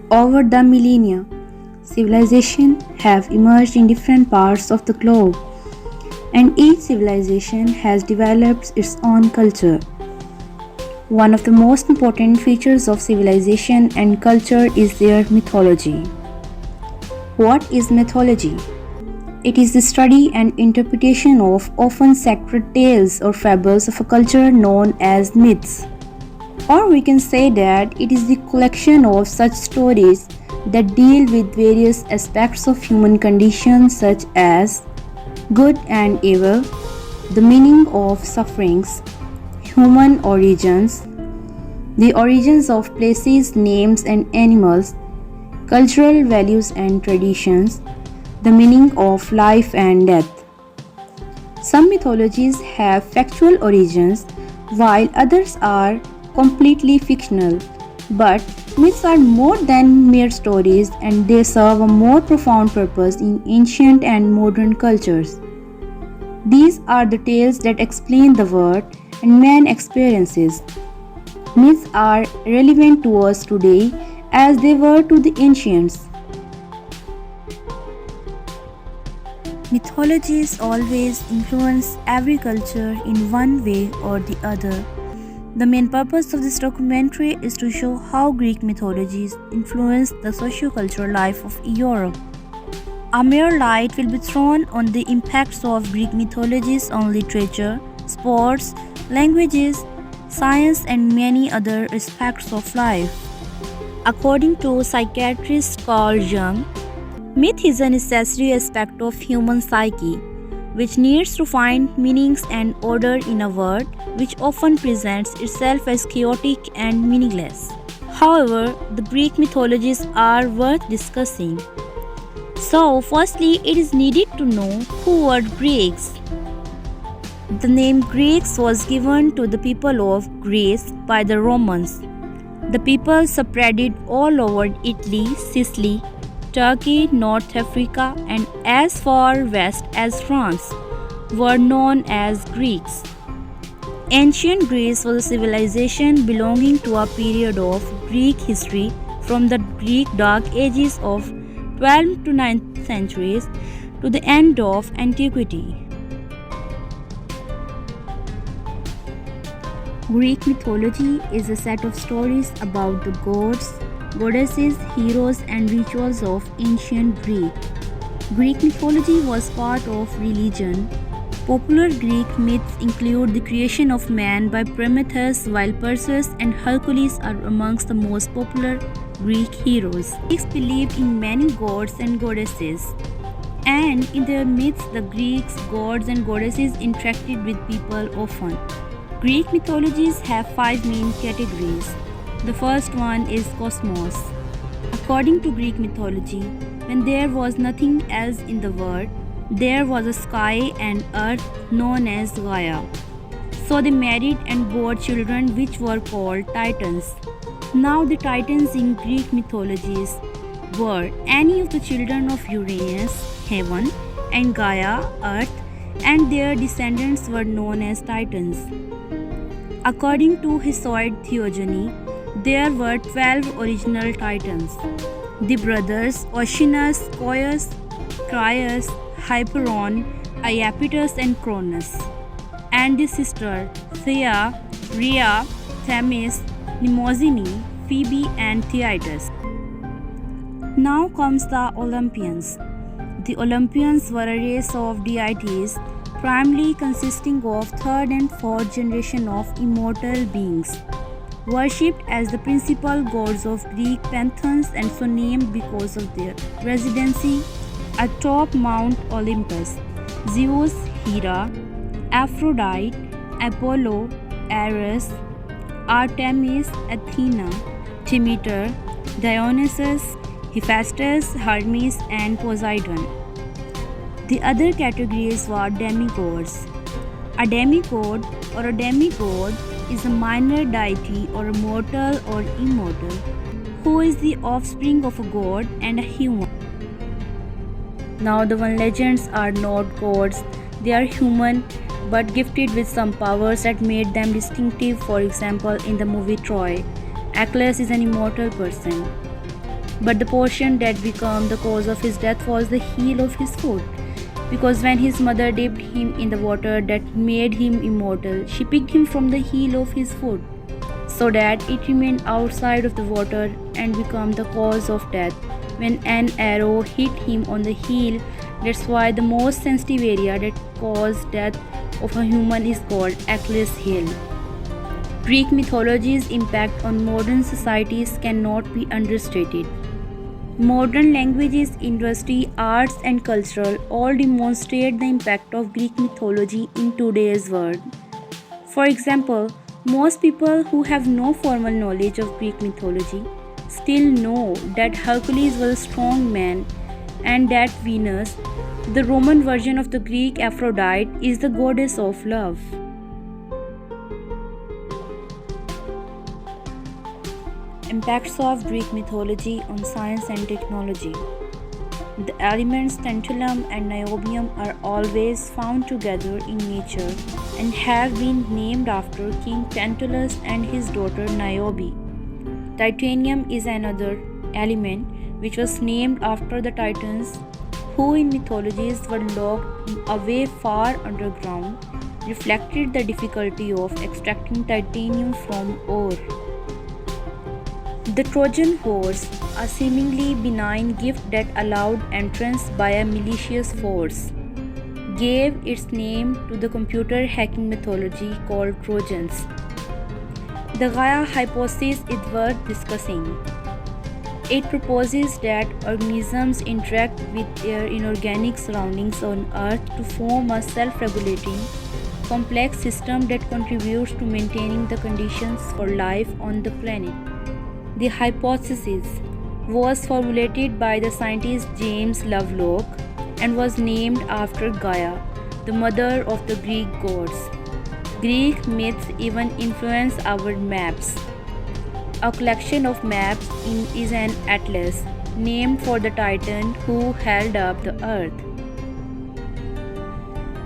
Over the millennia, civilizations have emerged in different parts of the globe, and each civilization has developed its own culture. One of the most important features of civilization and culture is their mythology. What is mythology? It is the study and interpretation of often sacred tales or fables of a culture known as myths. Or we can say that it is the collection of such stories that deal with various aspects of human condition such as good and evil, the meaning of sufferings, human origins, the origins of places, names, and animals, cultural values and traditions, the meaning of life and death. Some mythologies have factual origins, while others are completely fictional. But myths are more than mere stories and they serve a more profound purpose in ancient and modern cultures. These are the tales that explain the world and man experiences. Myths are relevant to us today as they were to the ancients. Mythologies always influence every culture in one way or the other. The main purpose of this documentary is to show how Greek mythologies influenced the socio-cultural life of Europe. A mere light will be thrown on the impacts of Greek mythologies on literature, sports, languages, science, and many other aspects of life. According to psychiatrist Carl Jung, myth is a necessary aspect of human psyche, which needs to find meanings and order in a world which often presents itself as chaotic and meaningless. However, the Greek mythologies are worth discussing. So, firstly, it is needed to know who were Greeks. The name Greeks was given to the people of Greece by the Romans. The people spread all over Italy, Sicily, Turkey, North Africa, and as far west as France were known as Greeks. Ancient Greece was a civilization belonging to a period of Greek history from the Greek Dark Ages of 12th to 9th centuries to the end of antiquity. Greek mythology is a set of stories about the gods, goddesses, heroes, and rituals of ancient Greek. Greek mythology was part of religion. Popular Greek myths include the creation of man by Prometheus, while Perseus and Hercules are amongst the most popular Greek heroes. Greeks believed in many gods and goddesses, and in their myths, the Greeks, gods, and goddesses interacted with people often. Greek mythologies have five main categories. The first one is cosmos. According to Greek mythology, when there was nothing else in the world, there was a sky and earth known as Gaia. So they married and bore children which were called Titans. Now the Titans in Greek mythologies were any of the children of Uranus, heaven, and Gaia, earth, and their descendants were known as Titans. According to Hesiod theogony, there were 12 original Titans. The brothers Oceanus, Coeus, Crius, Hyperon, Iapetus, and Cronus, and the sister Thea, Rhea, Themis, Mnemosyne, Phoebe, and Theaetetus. Now comes the Olympians. The Olympians were a race of deities, primarily consisting of third and fourth generation of immortal beings, worshipped as the principal gods of Greek pantheons and so named because of their residency atop Mount Olympus. Zeus, Hera, Aphrodite, Apollo, Ares, Artemis, Athena, Demeter, Dionysus, Hephaestus, Hermes, and Poseidon. The other categories were demigods. A demigod or a demigod is a minor deity or a mortal or immortal who is the offspring of a god and a human. Now the one legends are not gods, they are human but gifted with some powers that made them distinctive. For example, in the movie Troy, Achilles is an immortal person. But the portion that became the cause of his death was the heel of his foot. Because when his mother dipped him in the water that made him immortal, she picked him from the heel of his foot, so that it remained outside of the water and became the cause of death. When an arrow hit him on the heel, that's why the most sensitive area that causes death of a human is called Achilles' heel. Greek mythology's impact on modern societies cannot be understated. Modern languages, industry, arts, and cultural all demonstrate the impact of Greek mythology in today's world. For example, most people who have no formal knowledge of Greek mythology still know that Hercules was a strong man and that Venus, the Roman version of the Greek Aphrodite, is the goddess of love. Impacts of Greek mythology on science and technology. The elements tantalum and niobium are always found together in nature and have been named after King Tantalus and his daughter Niobe. Titanium is another element which was named after the Titans, who in mythologies were locked away far underground, reflected the difficulty of extracting titanium from ore. The Trojan horse, a seemingly benign gift that allowed entrance by a malicious force, gave its name to the computer hacking mythology called Trojans. The Gaia hypothesis is worth discussing. It proposes that organisms interact with their inorganic surroundings on Earth to form a self-regulating, complex system that contributes to maintaining the conditions for life on the planet. The hypothesis was formulated by the scientist James Lovelock and was named after Gaia, the mother of the Greek gods. Greek myths even influence our maps. A collection of maps is an atlas named for the Titan who held up the earth.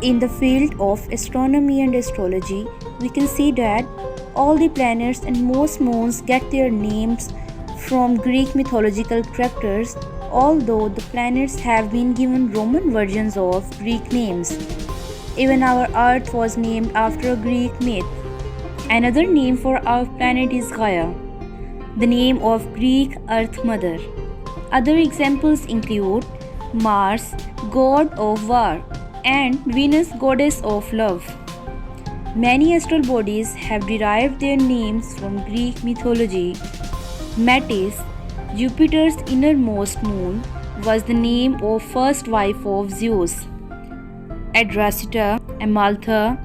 In the field of astronomy and astrology, we can see that all the planets and most moons get their names from Greek mythological characters, although the planets have been given Roman versions of Greek names. Even our Earth was named after a Greek myth. Another name for our planet is Gaia, the name of Greek Earth Mother. Other examples include Mars, god of war, and Venus, goddess of love. Many astral bodies have derived their names from Greek mythology. Metis, Jupiter's innermost moon, was the name of first wife of Zeus. Adrasita, Amaltha,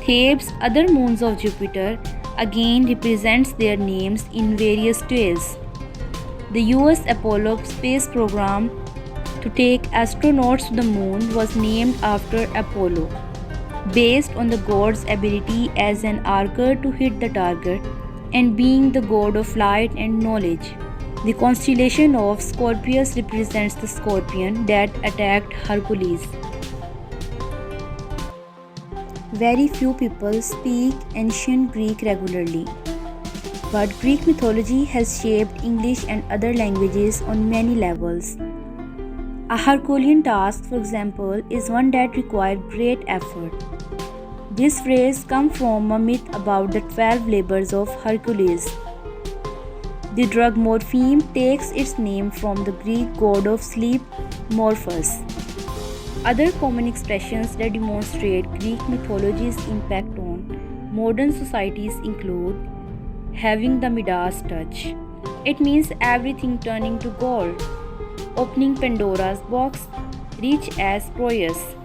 Thebes, other moons of Jupiter, again represents their names in various ways. The US Apollo space program to take astronauts to the moon was named after Apollo, based on the god's ability as an archer to hit the target and being the god of light and knowledge. The constellation of Scorpius represents the scorpion that attacked Hercules. Very few people speak ancient Greek regularly, but Greek mythology has shaped English and other languages on many levels. A Herculean task, for example, is one that required great effort. This phrase comes from a myth about the 12 labors of Hercules. The drug morphine takes its name from the Greek god of sleep, Morpheus. Other common expressions that demonstrate Greek mythology's impact on modern societies include having the Midas touch. It means everything turning to gold. Opening Pandora's box, rich as Croesus.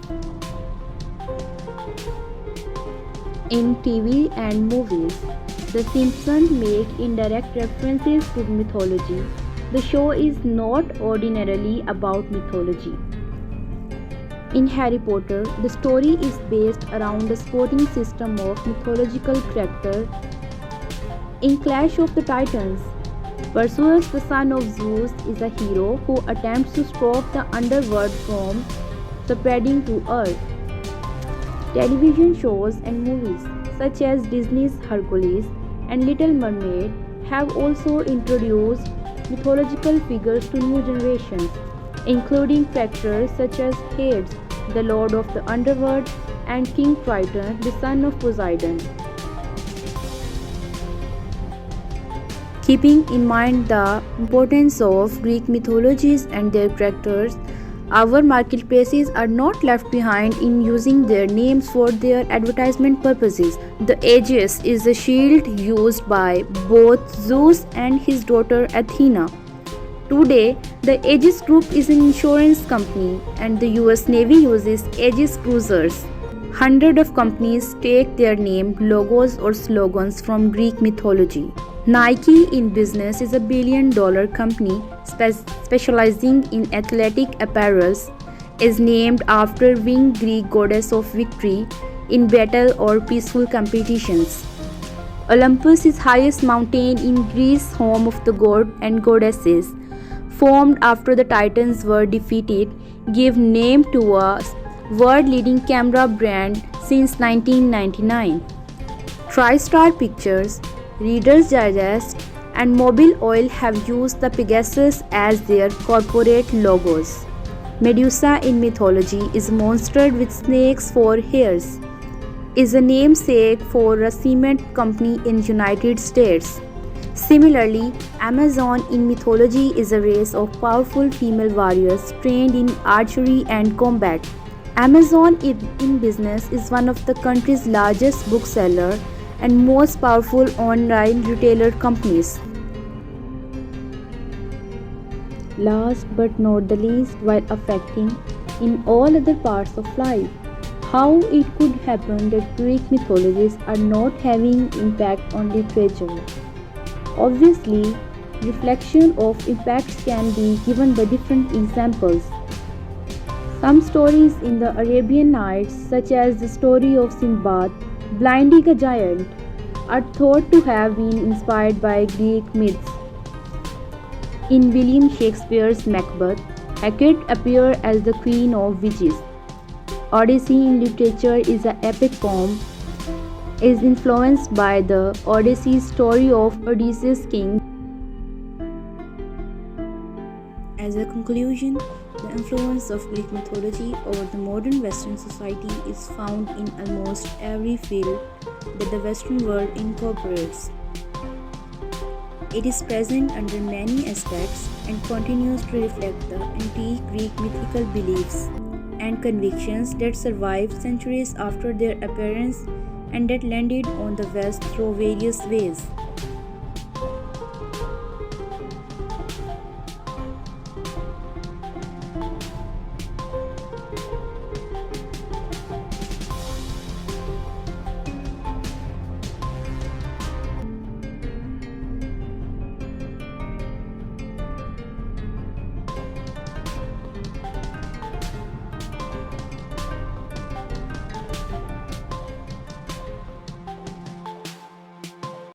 In TV and movies, The Simpsons make indirect references to mythology. The show is not ordinarily about mythology. In Harry Potter, the story is based around the sporting system of mythological characters. In Clash of the Titans, Perseus, the son of Zeus, is a hero who attempts to stop the underworld from spreading to Earth. Television shows and movies, such as Disney's Hercules and Little Mermaid, have also introduced mythological figures to new generations, including characters such as Hades, the lord of the underworld, and King Triton, the son of Poseidon. Keeping in mind the importance of Greek mythologies and their characters, our marketplaces are not left behind in using their names for their advertisement purposes. The Aegis is a shield used by both Zeus and his daughter Athena. Today, the Aegis Group is an insurance company and the US Navy uses Aegis cruisers. Hundreds of companies take their name, logos, or slogans from Greek mythology. Nike in Business is a billion-dollar company specializing in athletic apparels, is named after winged Greek goddess of victory in battle or peaceful competitions. Olympus is highest mountain in Greece, home of the god and goddesses. Formed after the Titans were defeated, give name to a world-leading camera brand since 1999. TriStar Pictures, Reader's Digest, and Mobil Oil have used the Pegasus as their corporate logos. Medusa in mythology is a monster with snakes for hairs, is a namesake for a cement company in United States. Similarly, Amazon in mythology is a race of powerful female warriors trained in archery and combat. Amazon in Business is one of the country's largest bookseller and most powerful online retailer companies. Last but not the least, while affecting in all other parts of life, how it could happen that Greek mythologies are not having impact on literature. Obviously, reflection of impacts can be given by different examples. Some stories in the Arabian Nights, such as the story of Sinbad blinding a giant, are thought to have been inspired by Greek myths. In William Shakespeare's Macbeth, Hecate appears as the queen of witches. Odyssey in literature is an epic poem, is influenced by the Odyssey story of Odysseus king. As a conclusion, the influence of Greek mythology over the modern Western society is found in almost every field that the Western world incorporates. It is present under many aspects and continues to reflect the antique Greek mythical beliefs and convictions that survived centuries after their appearance and that landed on the West through various ways.